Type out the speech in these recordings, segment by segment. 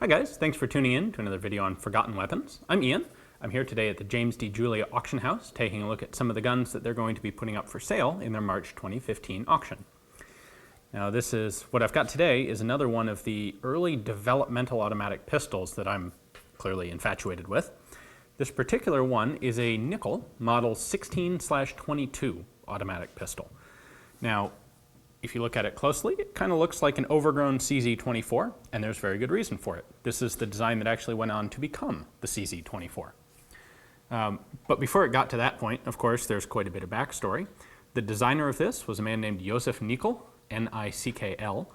Hi guys, thanks for tuning in to another video on forgotten weapons. I'm Ian. I'm here today at the James D. Julia auction house taking a look at some of the guns that they're going to be putting up for sale in their March 2015 auction. Now what I've got today is another one of the early developmental automatic pistols that I'm clearly infatuated with. This particular one is a Nickl model 16/22 automatic pistol. Now, if you look at it closely, it kind of looks like an overgrown CZ24, and there's very good reason for it. This is the design that actually went on to become the CZ24. But before it got to that point, of course, there's quite a bit of backstory. The designer of this was a man named Josef Nickl, N-I-C-K-L.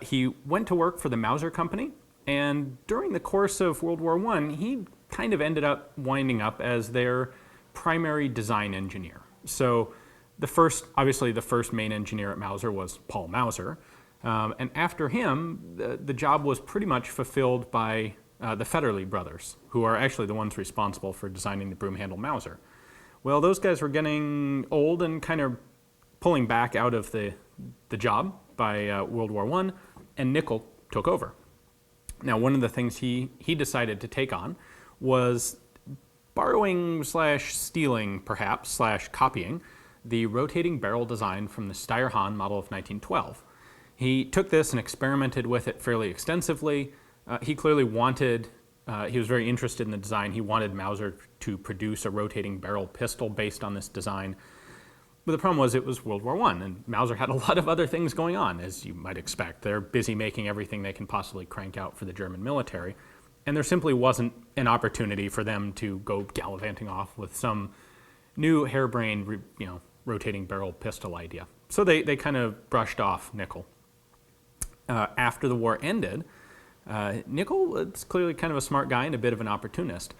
He went to work for the Mauser company, and during the course of World War I, he kind of ended up winding up as their primary design engineer. So obviously the first main engineer at Mauser was Paul Mauser, and after him, the job was pretty much fulfilled by the Federle brothers, who are actually the ones responsible for designing the broom handle Mauser. Well, those guys were getting old and kind of pulling back out of the job by World War I, and Nickl took over. Now, one of the things he decided to take on was borrowing / stealing, perhaps, / copying the rotating barrel design from the Steyr-Hahn model of 1912. He took this and experimented with it fairly extensively. He clearly he was very interested in the design. He wanted Mauser to produce a rotating barrel pistol based on this design. But the problem was it was World War I, and Mauser had a lot of other things going on, as you might expect. They're busy making everything they can possibly crank out for the German military, and there simply wasn't an opportunity for them to go gallivanting off with some new harebrained, rotating barrel pistol idea. So they kind of brushed off Nickl. After the war ended, Nickl is clearly kind of a smart guy and a bit of an opportunist.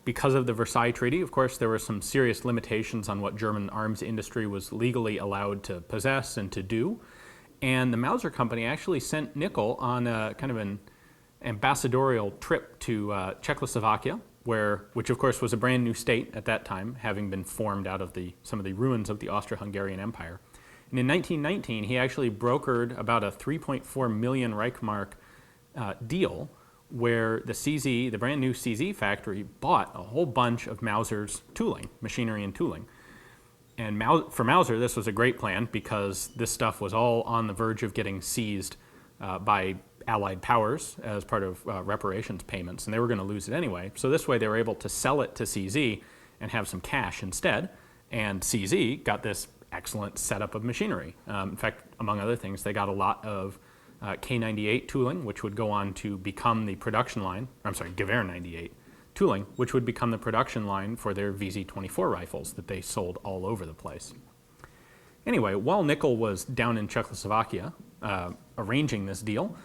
Because of the Versailles Treaty, of course, there were some serious limitations on what German arms industry was legally allowed to possess and to do. And the Mauser company actually sent Nickl on a kind of an ambassadorial trip to Czechoslovakia, which of course was a brand new state at that time, having been formed out of some of the ruins of the Austro-Hungarian Empire. And in 1919, he actually brokered about a 3.4 million Reichmark deal where the brand new CZ factory bought a whole bunch of Mauser's tooling, machinery and tooling. And for Mauser, this was a great plan because this stuff was all on the verge of getting seized by Allied powers as part of reparations payments, and they were going to lose it anyway. So this way they were able to sell it to CZ and have some cash instead, and CZ got this excellent setup of machinery. In fact, among other things, they got a lot of K98 tooling, which would go on to become the production line, Gewehr 98 tooling, which would become the production line for their VZ-24 rifles that they sold all over the place. Anyway, while Nickl was down in Czechoslovakia arranging this deal,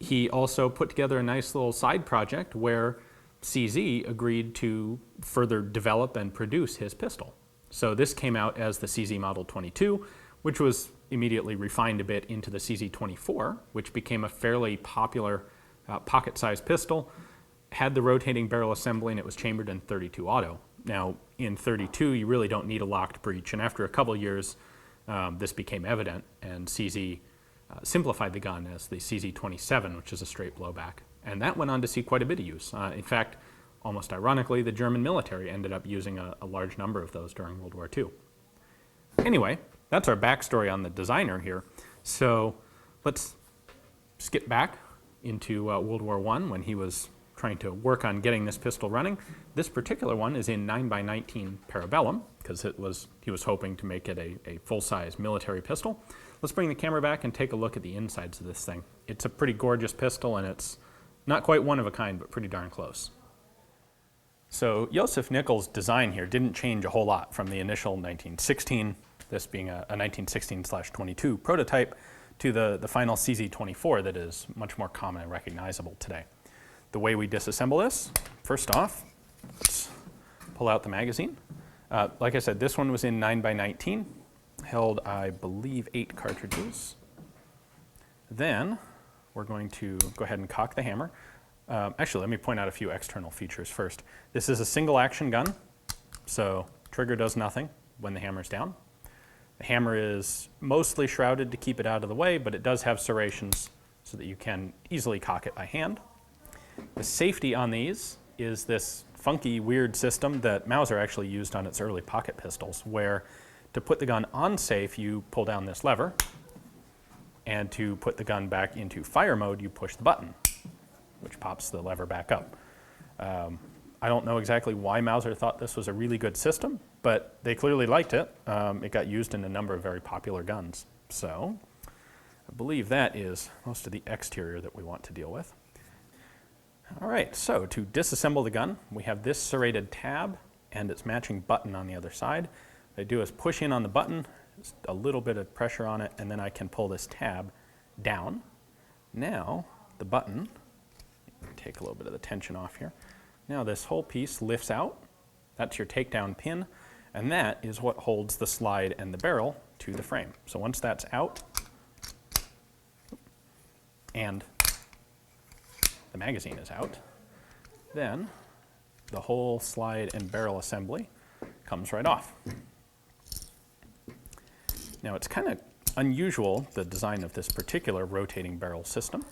he also put together a nice little side project where CZ agreed to further develop and produce his pistol. So this came out as the CZ Model 22, which was immediately refined a bit into the CZ24, which became a fairly popular pocket-sized pistol, had the rotating barrel assembly, and it was chambered in .32 auto. Now, in .32, you really don't need a locked breech, and after a couple years, this became evident, and CZ simplified the gun as the CZ27, which is a straight blowback. And that went on to see quite a bit of use. In fact, almost ironically, the German military ended up using a large number of those during World War II. Anyway, that's our backstory on the designer here. So let's skip back into World War I when he was trying to work on getting this pistol running. This particular one is in 9x19 Parabellum because he was hoping to make it a full-size military pistol. Let's bring the camera back and take a look at the insides of this thing. It's a pretty gorgeous pistol, and it's not quite one of a kind, but pretty darn close. So Josef Nickl's design here didn't change a whole lot from the initial 1916, this being a 1916/22 prototype, to the final CZ24 that is much more common and recognizable today. The way we disassemble this, first off, let's pull out the magazine. Like I said, this one was in 9x19, held, I believe, 8 cartridges. Then we're going to go ahead and cock the hammer. Actually, let me point out a few external features first. This is a single action gun, so trigger does nothing when the hammer's down. The hammer is mostly shrouded to keep it out of the way, but it does have serrations so that you can easily cock it by hand. The safety on these is this funky, weird system that Mauser actually used on its early pocket pistols, where to put the gun on safe, you pull down this lever, and to put the gun back into fire mode, you push the button, which pops the lever back up. I don't know exactly why Mauser thought this was a really good system, but they clearly liked it. It got used in a number of very popular guns. So I believe that is most of the exterior that we want to deal with. All right, so to disassemble the gun, we have this serrated tab and its matching button on the other side. What I do is push in on the button, just a little bit of pressure on it, and then I can pull this tab down. Now the button, take a little bit of the tension off here. Now this whole piece lifts out. That's your takedown pin, and that is what holds the slide and the barrel to the frame. So once that's out, and the magazine is out, then the whole slide and barrel assembly comes right off. Now it's kind of unusual, the design of this particular rotating barrel system.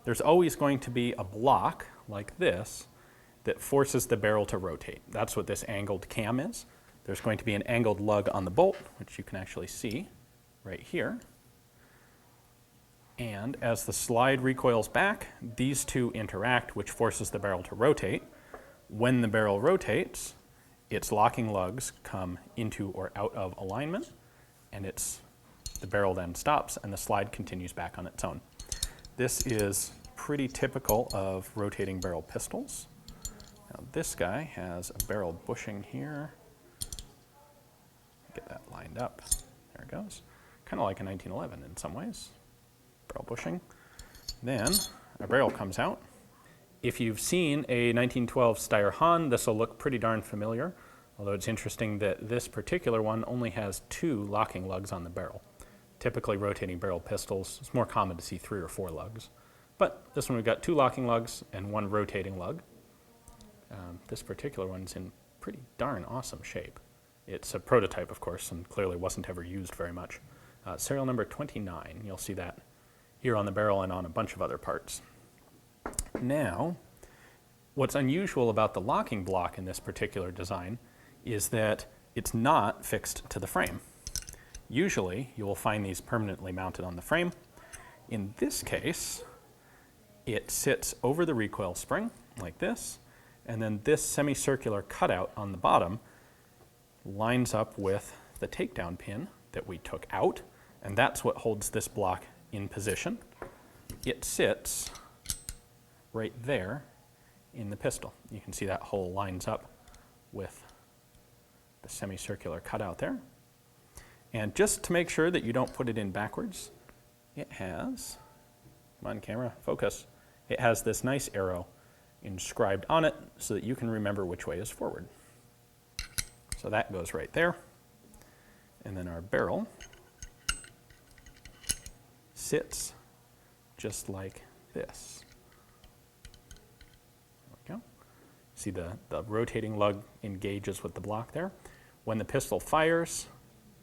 There's always going to be a block like this that forces the barrel to rotate. That's what this angled cam is. There's going to be an angled lug on the bolt, which you can actually see right here. And as the slide recoils back, these two interact, which forces the barrel to rotate. When the barrel rotates, its locking lugs come into or out of alignment, and the barrel then stops and the slide continues back on its own. This is pretty typical of rotating barrel pistols. Now this guy has a barrel bushing here. Get that lined up. There it goes. Kind of like a 1911 in some ways. Barrel bushing. Then a barrel comes out. If you've seen a 1912 Steyr-Hahn, this will look pretty darn familiar, although it's interesting that this particular one only has 2 locking lugs on the barrel. Typically rotating barrel pistols, it's more common to see 3 or 4 lugs. But this one we've got 2 locking lugs and 1 rotating lug. This particular one's in pretty darn awesome shape. It's a prototype, of course, and clearly wasn't ever used very much. Serial number 29, you'll see that here on the barrel and on a bunch of other parts. Now, what's unusual about the locking block in this particular design is that it's not fixed to the frame. Usually, you will find these permanently mounted on the frame. In this case, it sits over the recoil spring like this, and then this semicircular cutout on the bottom lines up with the takedown pin that we took out, and that's what holds this block in position. It sits right there in the pistol. You can see that hole lines up with the semicircular cutout there. And just to make sure that you don't put it in backwards, it has, come on camera, focus, it has this nice arrow inscribed on it so that you can remember which way is forward. So that goes right there. And then our barrel sits just like this. There we go. See the rotating lug engages with the block there. When the pistol fires,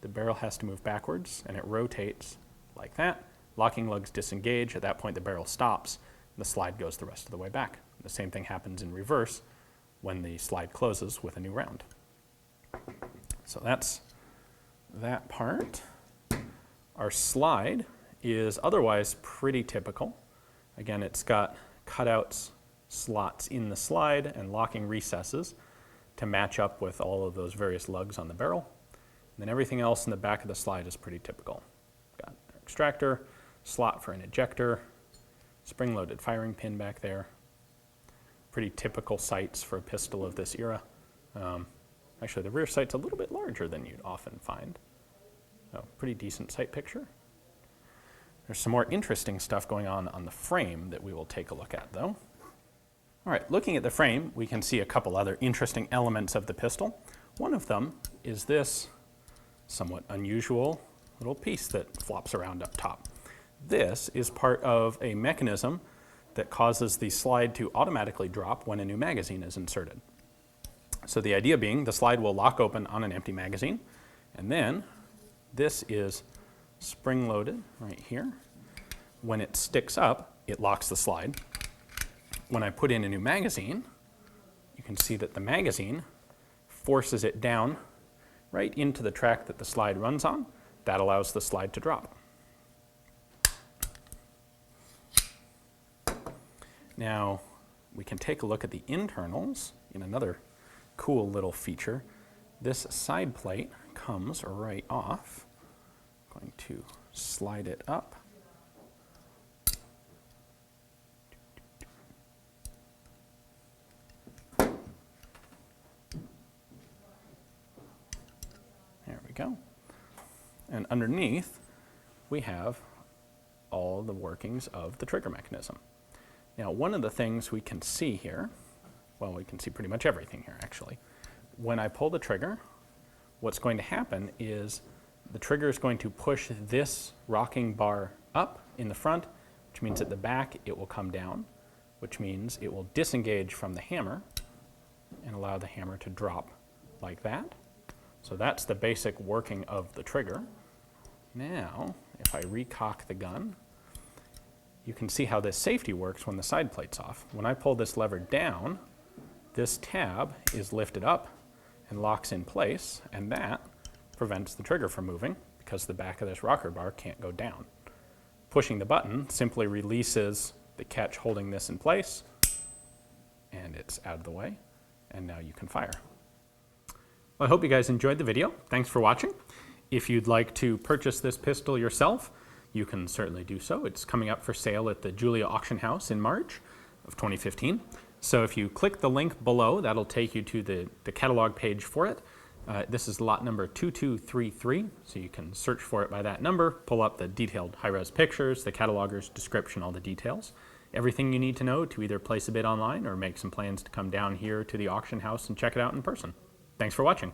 the barrel has to move backwards and it rotates like that. Locking lugs disengage. At that point, the barrel stops. The slide goes the rest of the way back. The same thing happens in reverse when the slide closes with a new round. So that's that part. Our slide is otherwise pretty typical. Again, it's got cutouts, slots in the slide, and locking recesses to match up with all of those various lugs on the barrel. And then everything else in the back of the slide is pretty typical. Got an extractor, slot for an ejector, spring-loaded firing pin back there. Pretty typical sights for a pistol of this era. Actually, the rear sight's a little bit larger than you'd often find. So, pretty decent sight picture. There's some more interesting stuff going on the frame that we will take a look at, though. All right, looking at the frame, we can see a couple other interesting elements of the pistol. One of them is this somewhat unusual little piece that flops around up top. This is part of a mechanism that causes the slide to automatically drop when a new magazine is inserted. So the idea being the slide will lock open on an empty magazine, and then this is spring-loaded right here. When it sticks up, it locks the slide. When I put in a new magazine, you can see that the magazine forces it down right into the track that the slide runs on. That allows the slide to drop. Now, we can take a look at the internals in another cool little feature. This side plate comes right off. I'm going to slide it up. There we go. And underneath, we have all the workings of the trigger mechanism. Now, one of the things we can see here, well, we can see pretty much everything here, actually. When I pull the trigger, what's going to happen is the trigger is going to push this rocking bar up in the front, which means at the back it will come down, which means it will disengage from the hammer and allow the hammer to drop like that. So that's the basic working of the trigger. Now, if I recock the gun, you can see how this safety works when the side plate's off. When I pull this lever down, this tab is lifted up and locks in place, and that prevents the trigger from moving because the back of this rocker bar can't go down. Pushing the button simply releases the catch holding this in place, and it's out of the way, and now you can fire. Well, I hope you guys enjoyed the video. Thanks for watching. If you'd like to purchase this pistol yourself, you can certainly do so. It's coming up for sale at the Julia Auction House in March of 2015. So if you click the link below, that'll take you to the catalog page for it. This is lot number 2233, so you can search for it by that number, pull up the detailed high-res pictures, the cataloger's description, all the details. Everything you need to know to either place a bid online or make some plans to come down here to the auction house and check it out in person. Thanks for watching.